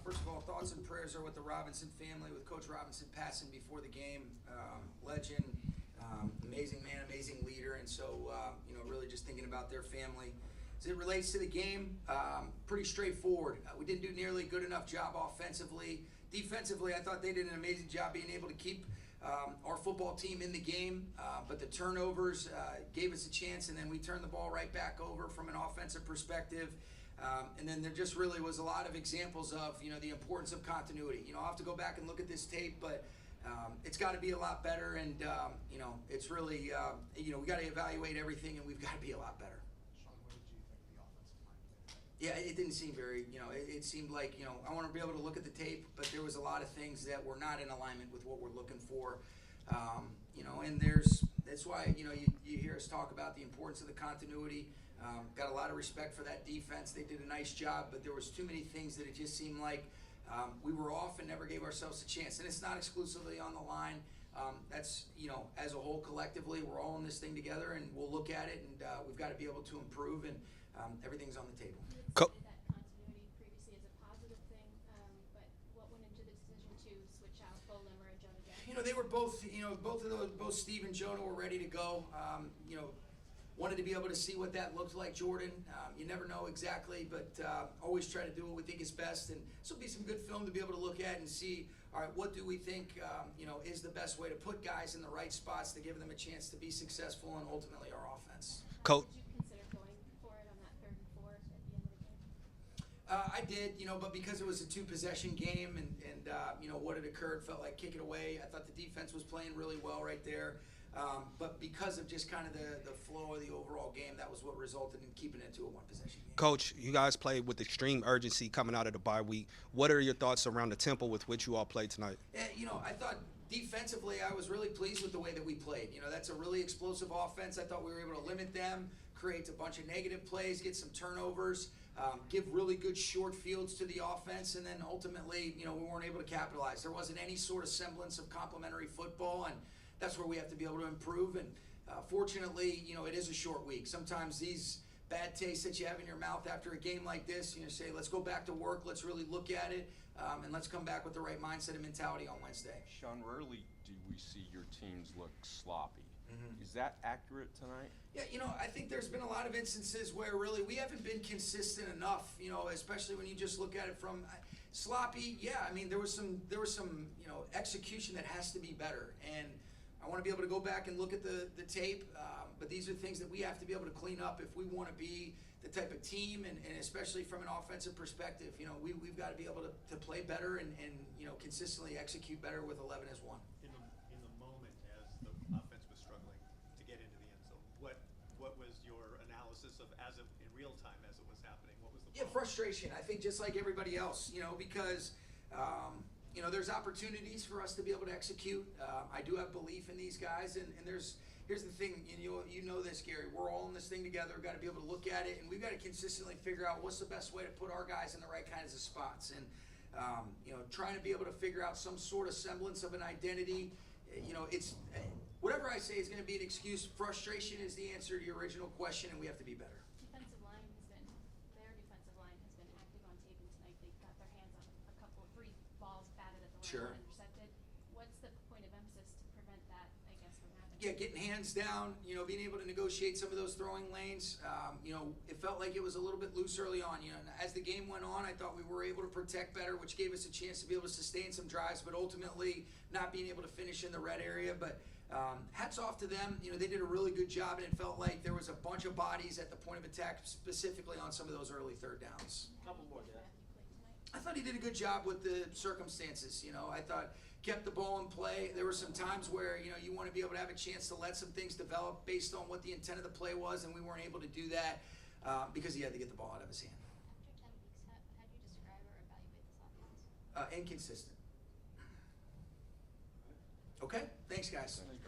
First of all, thoughts and prayers are with the Robinson family, with Coach Robinson passing before the game. Legend, amazing man, amazing leader, and so really just thinking about their family. As it relates to the game, pretty straightforward. We didn't do nearly good enough job offensively. Defensively, I thought they did an amazing job being able to keep our football team in the game, but the turnovers gave us a chance, and then we turned the ball right back over from an offensive perspective. And then there just really was a lot of examples of, the importance of continuity. I'll have to go back and look at this tape, but it's got to be a lot better. And, it's really, we got to evaluate everything, and we've got to be a lot better. Sean, what did you think the offensive line did? Yeah, it didn't seem very, it seemed like, I want to be able to look at the tape, but there was a lot of things that were not in alignment with what we're looking for. And that's why, you hear us talk about the importance of the continuity. Got a lot of respect for that defense. They did a nice job, but there was too many things that it just seemed like we were off and never gave ourselves a chance. And it's not exclusively on the line. That's, as a whole, collectively, we're all in this thing together, and we'll look at it, and we've got to be able to improve, and everything's on the table. You had cited that continuity previously as a positive thing, but what went into the decision to switch out Bolin or Jonah again? They were both, both Steve and Jonah were ready to go. Wanted to be able to see what that looked like, Jordan. You never know exactly, but always try to do what we think is best. And this will be some good film to be able to look at and see, all right, what do we think, is the best way to put guys in the right spots to give them a chance to be successful and ultimately our offense. Coach, did you consider going for it on that 3rd and 4 at the end of the game? I did, but because it was a 2-possession game and what had occurred felt like kick it away. I thought the defense was playing really well right there. But because of just kind of the flow of the overall game, that was what resulted in keeping it to a 1-possession game. Coach, you guys played with extreme urgency coming out of the bye week. What are your thoughts around the tempo with which you all played tonight? Yeah, I thought defensively I was really pleased with the way that we played. That's a really explosive offense. I thought we were able to limit them, create a bunch of negative plays, get some turnovers, give really good short fields to the offense, and then ultimately, we weren't able to capitalize. There wasn't any sort of semblance of complementary football, and that's where we have to be able to improve. And fortunately, it is a short week. Sometimes these bad tastes that you have in your mouth after a game like this, say, let's go back to work, let's really look at it, and let's come back with the right mindset and mentality on Wednesday. Sean, rarely do we see your teams look sloppy. Is that accurate tonight? Yeah, I think there's been a lot of instances where really we haven't been consistent enough, especially when you just look at it from sloppy. Yeah, there was some execution that has to be better. And I want to be able to go back and look at the tape, but these are things that we have to be able to clean up if we want to be the type of team, and especially from an offensive perspective. We've got to be able to play better and consistently execute better with 11 as one. In the moment, as the offense was struggling to get into the end zone, what was your analysis of in real time as it was happening? What was the problem? Frustration. I think just like everybody else, because there's opportunities for us to be able to execute. I do have belief in these guys, and here's the thing, you know this, Gary. We're all in this thing together. We've got to be able to look at it, and we've got to consistently figure out what's the best way to put our guys in the right kinds of spots. And trying to be able to figure out some sort of semblance of an identity. It's whatever I say is going to be an excuse. Frustration is the answer to your original question, and we have to be better. Their defensive line has been active on tape, and tonight they got their hands on a couple of 3 balls batted at the line and intercepted. What's the point of emphasis to prevent that, I guess, from happening? Yeah, getting hands down, being able to negotiate some of those throwing lanes. It felt like it was a little bit loose early on. And as the game went on, I thought we were able to protect better, which gave us a chance to be able to sustain some drives, but ultimately not being able to finish in the red area. But hats off to them. They did a really good job, and it felt like there was a bunch of bodies at the point of attack, specifically on some of those early 3rd downs. Couple more, Dad. I thought he did a good job with the circumstances. I thought kept the ball in play. There were some times where, you want to be able to have a chance to let some things develop based on what the intent of the play was, and we weren't able to do that because he had to get the ball out of his hand. After 10 weeks, how do you describe or evaluate this offense? Inconsistent. Okay, thanks, guys. Thanks,